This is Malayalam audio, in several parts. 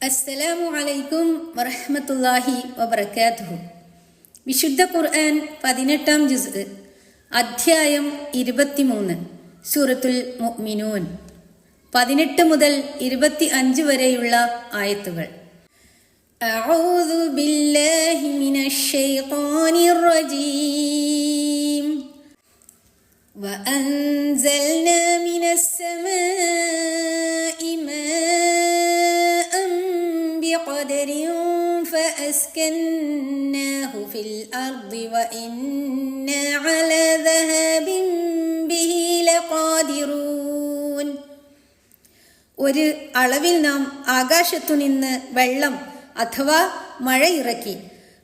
അസ്സലാമു അലൈക്കും വറഹ്മത്തുള്ളാഹി വബറകാതുഹു. വിശുദ്ധ ഖുർആൻ 18-ാം ജുസ്, അധ്യായം 23, സൂറത്തുൽ മുഅ്മിനൂൻ, 18 മുതൽ 25 വരെയുള്ള ആയത്തുകൾ. അഊദു ബില്ലാഹി മിനശ് ശൈത്വാനിർ റജീം. വഅൻസൽനാ മിനസ് സമാഇ بقدر فأسكناه في الأرض وإنا على ذهاب به لقادرون. ഒരു അളവിൽ നാം ആകാശത്തുനിന്ന് വെള്ളം അഥവാ മഴ ഇറക്കി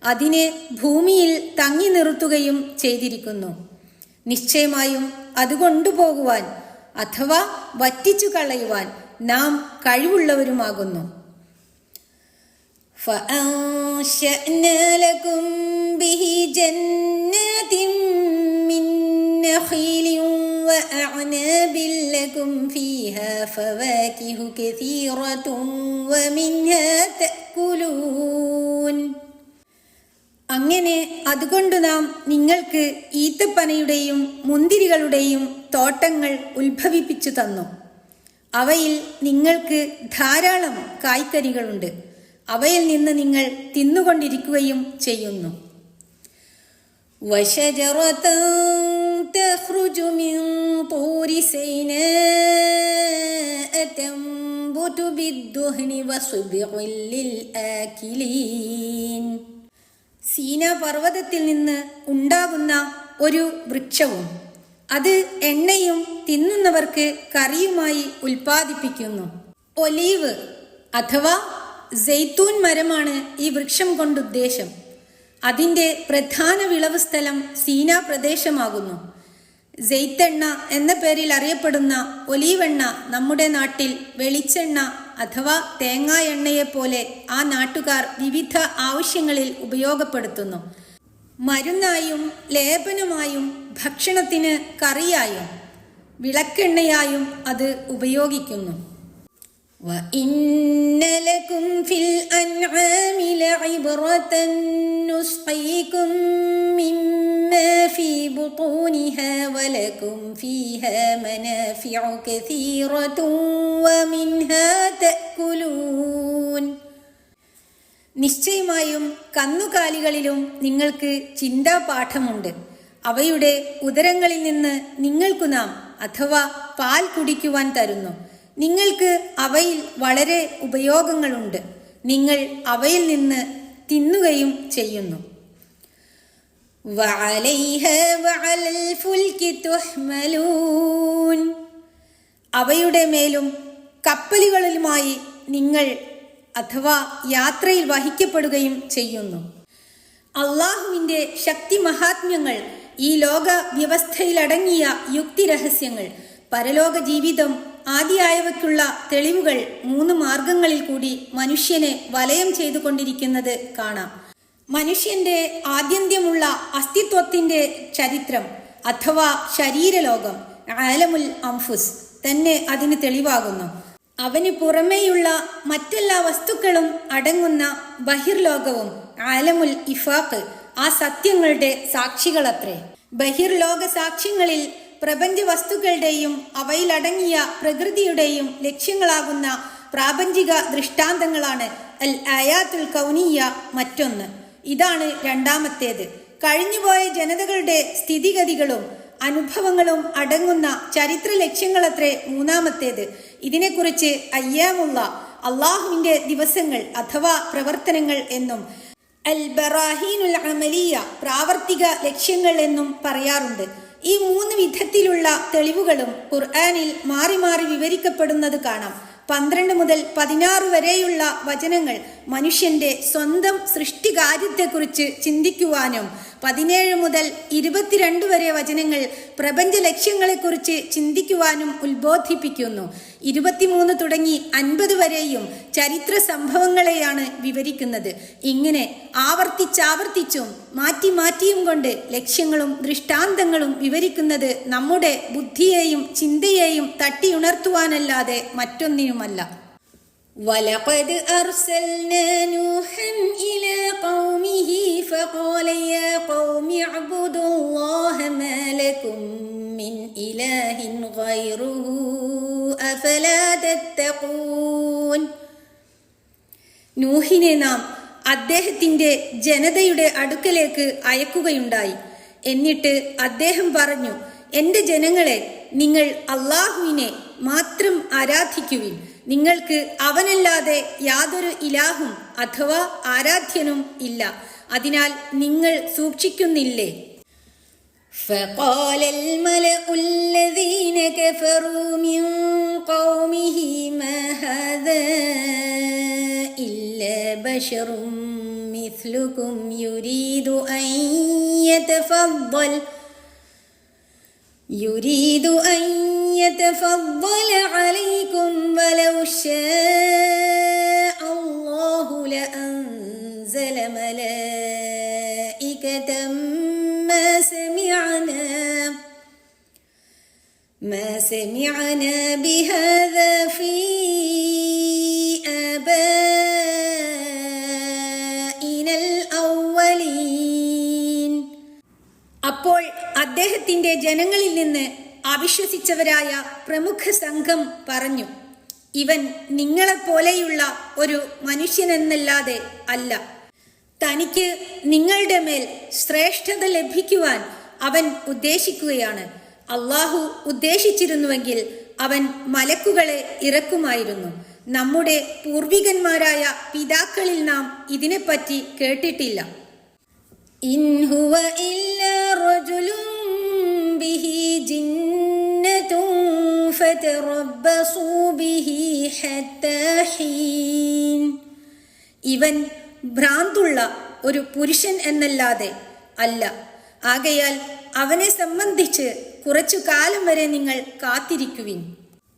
അതിനെ ഭൂമിയിൽ തങ്ങി നിർത്തുകയും ചെയ്തിരിക്കുന്നു. നിശ്ചയമായും അത് കൊണ്ടുപോകുവാൻ അഥവാ വറ്റിച്ചു കളയുവാൻ നാം കഴിവുള്ളവരുമാകുന്നു. فأنشأنا لكم به جنات من نخيل وأعناب لكم فيها فواكه كثيرة ومنها تأكلون. അങ്ങനെ അതുകൊണ്ട് നാം നിങ്ങൾക്ക് ഈത്തപ്പനയുടെയും മുന്തിരികളുടെയും തോട്ടങ്ങൾ ഉത്ഭവിപ്പിച്ചു തന്നു. അവയിൽ നിങ്ങൾക്ക് ധാരാളം കായ്കനികളുണ്ട്. അവയിൽ നിന്ന് നിങ്ങൾ തിന്നുകൊണ്ടിരിക്കുകയും ചെയ്യുന്നു. വശജറതൻ തഖ്റുജു മിൻ തൂരി സൈനാഅ തൻബുതു ബിദ്ദുഹ്നി വസ്ബിഗിൽ ലിൽ ആകിലീൻ. സീനാ പർവ്വതത്തിൽ നിന്ന് ഉണ്ടാകുന്ന ഒരു വൃക്ഷവും അത് എണ്ണയും തിന്നുന്നവർക്ക് കറിയുമായി ഉൽപ്പാദിപ്പിക്കുന്നു. ഒലീവ് അഥവാ സെയ്ത്തൂൻ മരമാണ് ഈ വൃക്ഷം കൊണ്ടുദ്ദേശം. അതിൻ്റെ പ്രധാന വിളവ് സ്ഥലം സീനാ പ്രദേശമാകുന്നു. സെയ്ത്തെണ്ണ എന്ന പേരിൽ അറിയപ്പെടുന്ന ഒലീവെണ്ണ നമ്മുടെ നാട്ടിൽ വെളിച്ചെണ്ണ അഥവാ തേങ്ങാ എണ്ണയെപ്പോലെ ആ നാട്ടുകാർ വിവിധ ആവശ്യങ്ങളിൽ ഉപയോഗപ്പെടുത്തുന്നു. മരുന്നായും ലേപനമായും ഭക്ഷണത്തിന് കറിയായും വിളക്കെണ്ണയായും അത് ഉപയോഗിക്കുന്നു. وَإِنَّ لَكُمْ فِي الْأَنْعَامِ لَعِبْرَةً نُسْقِيكُم مِّمَّا فِي بُطُونِهَا وَلَكُمْ فِيهَا مَنَافِعُ كَثِيرَةٌ وَمِنْهَا تَأْكُلُونَ. നിശ്ചയമായും കന്നുകാലികളിലും നിങ്ങൾക്ക് ചിന്താപാഠമുണ്ട്. അവയുടെ ഉദരങ്ങളിൽ നിന്ന് നിങ്ങൾക്കു നാം അഥവാ പാൽ കുടിക്കുവാൻ തരുന്നു. നിങ്ങൾക്ക് അവയിൽ വളരെ ഉപയോഗങ്ങളുണ്ട്. നിങ്ങൾ അവയിൽ നിന്ന് തിന്നുകയും ചെയ്യുന്നു. വഅലൈഹാ വഅലൽ ഫുൽകി തുഹ്മലൂൻ. അവയുടെ മേലും കപ്പലുകളിലുമായി നിങ്ങൾ അഥവാ യാത്രയിൽ വഹിക്കപ്പെടുകയും ചെയ്യുന്നു. അള്ളാഹുവിൻ്റെ ശക്തി മഹാത്മ്യങ്ങൾ, ഈ ലോക വ്യവസ്ഥയിലടങ്ങിയ യുക്തിരഹസ്യങ്ങൾ, പരലോക ജീവിതം ആദിയായവയ്ക്കുള്ള തെളിവുകൾ 3 മാർഗങ്ങളിൽ കൂടി മനുഷ്യനെ വലയം ചെയ്തുകൊണ്ടിരിക്കുന്നത് കാണാം. മനുഷ്യന്റെ ആദ്യന്ത്യമുള്ള അസ്തിത്വത്തിന്റെ ചരിത്രം അഥവാ ശരീരലോകം ആലമുൽ അംഫുസ് തന്നെ അതിന് തെളിവാകുന്നു. അവന് പുറമേയുള്ള മറ്റെല്ലാ വസ്തുക്കളും അടങ്ങുന്ന ബഹിർലോകവും ആലമുൽ ഇഫാഖ് ആ സത്യങ്ങളുടെ സാക്ഷികളത്രേ. ബഹിർലോക സാക്ഷ്യങ്ങളിൽ പ്രപഞ്ച വസ്തുക്കളുടെയും അവയിലടങ്ങിയ പ്രകൃതിയുടെയും ലക്ഷ്യങ്ങളാകുന്ന പ്രാപഞ്ചിക ദൃഷ്ടാന്തങ്ങളാണ് അൽ ആയാത്തുൽ കൗനിയ മറ്റൊന്ന്. ഇതാണ് രണ്ടാമത്തേത്. കഴിഞ്ഞുപോയ ജനതകളുടെ സ്ഥിതിഗതികളും അനുഭവങ്ങളും അടങ്ങുന്ന ചരിത്ര ലക്ഷ്യങ്ങളത്രേ മൂന്നാമത്തേത്. ഇതിനെക്കുറിച്ച് അയ്യാമുള്ള അള്ളാഹുവിൻ്റെ ദിവസങ്ങൾ അഥവാ പ്രവർത്തനങ്ങൾ എന്നും അൽ ബറാഹീനുൽ അമലിയ പ്രാവർത്തിക ലക്ഷ്യങ്ങൾ എന്നും പറയാറുണ്ട്. ഈ 3 വിധത്തിലുള്ള തെളിവുകളും ഖുർആനിൽ മാറി മാറി വിവരിക്കപ്പെടുന്നത് കാണാം. 12 മുതൽ 16 വരെയുള്ള വചനങ്ങൾ മനുഷ്യന്റെ സ്വന്തം സൃഷ്ടികാര്യത്തെക്കുറിച്ച് ചിന്തിക്കുവാനും 17 മുതൽ 22 വരെ വചനങ്ങൾ പ്രപഞ്ച ലക്ഷ്യങ്ങളെക്കുറിച്ച് ചിന്തിക്കുവാനും ഉത്ബോധിപ്പിക്കുന്നു. 23 തുടങ്ങി 50 വരെയും ചരിത്ര സംഭവങ്ങളെയാണ് വിവരിക്കുന്നത്. ഇങ്ങനെ ആവർത്തിച്ചാവർത്തിച്ചും മാറ്റി മാറ്റിയും കൊണ്ട് ലക്ഷ്യങ്ങളും ദൃഷ്ടാന്തങ്ങളും വിവരിക്കുന്നത് നമ്മുടെ ബുദ്ധിയെയും ചിന്തയെയും തട്ടിയുണർത്തുവാനല്ലാതെ മറ്റൊന്നിനുമല്ല. വലഖദ് അർസൽനാ നൂഹൻ ഇലാ ഖൗമിഹി ഫഖാല യാ ഖൗമി അബ്ദുല്ലാഹ മാ ലകും മിൻ ഇലാഹിൻ ഗൈറുഹു അഫലാ തത്തഖൂൻ. നൂഹിനെ നാം അദ്ദേഹത്തിന്റെ ജനതയുടെ അടുക്കലേക്ക് അയക്കുകയുണ്ടായി. എന്നിട്ട് അദ്ദേഹം പറഞ്ഞു, എന്റെ ജനങ്ങളെ, നിങ്ങൾ അള്ളാഹുവിനെ മാത്രം ആരാധിക്കുവിൻ. നിങ്ങൾക്ക് അവനല്ലാതെ യാതൊരു ഇലാഹും അഥവാ ആരാധ്യനും ഇല്ല. അതിനാൽ നിങ്ങൾ സൂക്ഷിക്കുന്നില്ലേ? فقال الملأ الذين كفروا من قومه ما هذا إلا بشر مثلكم يريد أن يتفضل عليكم ولو شاء الله لأنزل ملائكة ما سمعنا بهذا في آبائنا الأولين. അപ്പോൾ അദ്ദേഹത്തിന്റെ ജനങ്ങളിൽ നിന്ന് അവിശ്വസിച്ചവരായ പ്രമുഖ സംഘം പറഞ്ഞു, ഇവൻ നിങ്ങളെപ്പോലെയുള്ള ഒരു മനുഷ്യനെന്നല്ലാതെ അല്ല. തനിക്ക് നിങ്ങളുടെ മേൽ ശ്രേഷ്ഠത ലഭിക്കുവാൻ അവൻ ഉദ്ദേശിക്കുകയാണ്. അള്ളാഹു ഉദ്ദേശിച്ചിരുന്നുവെങ്കിൽ അവൻ മലക്കുകളെ ഇറക്കുമായിരുന്നു. നമ്മുടെ പൂർവികന്മാരായ പിതാക്കളിൽ നാം ഇതിനെപ്പറ്റി കേട്ടിട്ടില്ല. ഇൻ ഹുവ ഇല്ലാ റജുലുൻ ബിഹി ജിന്നതുൻ ഫതറബ്ബസൂ ബിഹി ഹത്താ ഹീൻ. ഇവൻ ഭ്രാന്തുള്ള ഒരു പുരുഷൻ എന്നല്ലാതെ അല്ല. ആകയാൽ അവനെ സംബന്ധിച്ച് കുറച്ചു കാലം വരെ നിങ്ങൾ കാത്തിരിക്കുവിൻ.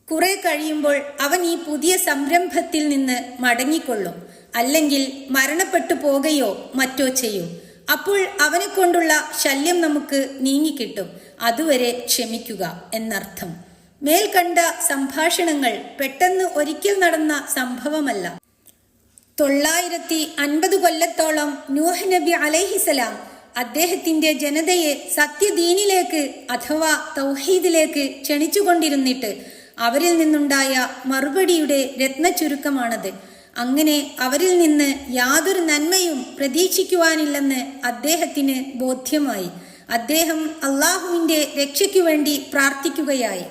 കുറെ കഴിയുമ്പോൾ അവൻ ഈ പുതിയ സംരംഭത്തിൽ നിന്ന് മടങ്ങിക്കൊള്ളും, അല്ലെങ്കിൽ മരണപ്പെട്ടു പോകുകയോ മറ്റോ ചെയ്യും. അപ്പോൾ അവനെ കൊണ്ടുള്ള ശല്യം നമുക്ക് നീങ്ങിക്കിട്ടും. അതുവരെ ക്ഷമിക്കുക എന്നർത്ഥം. മേൽ കണ്ട സംഭാഷണങ്ങൾ പെട്ടെന്ന് ഒരിക്കൽ നടന്ന സംഭവമല്ല. 950 കൊല്ലത്തോളം നൂഹ് നബി അലൈഹിസലാം അദ്ദേഹത്തിന്റെ ജനതയെ സത്യദീനിലേക്ക് അഥവാ തൗഹീദിലേക്ക് ക്ഷണിച്ചുകൊണ്ടിരുന്നിട്ട് അവരിൽ നിന്നുണ്ടായ മറുപടിയുടെ രത്നചുരുക്കമാണത്. അങ്ങനെ അവരിൽ നിന്ന് യാതൊരു നന്മയും പ്രതീക്ഷിക്കുവാനില്ലെന്ന് അദ്ദേഹത്തിന് ബോധ്യമായി. അദ്ദേഹം അള്ളാഹുവിന്റെ രക്ഷയ്ക്കു വേണ്ടി പ്രാർത്ഥിക്കുകയായി.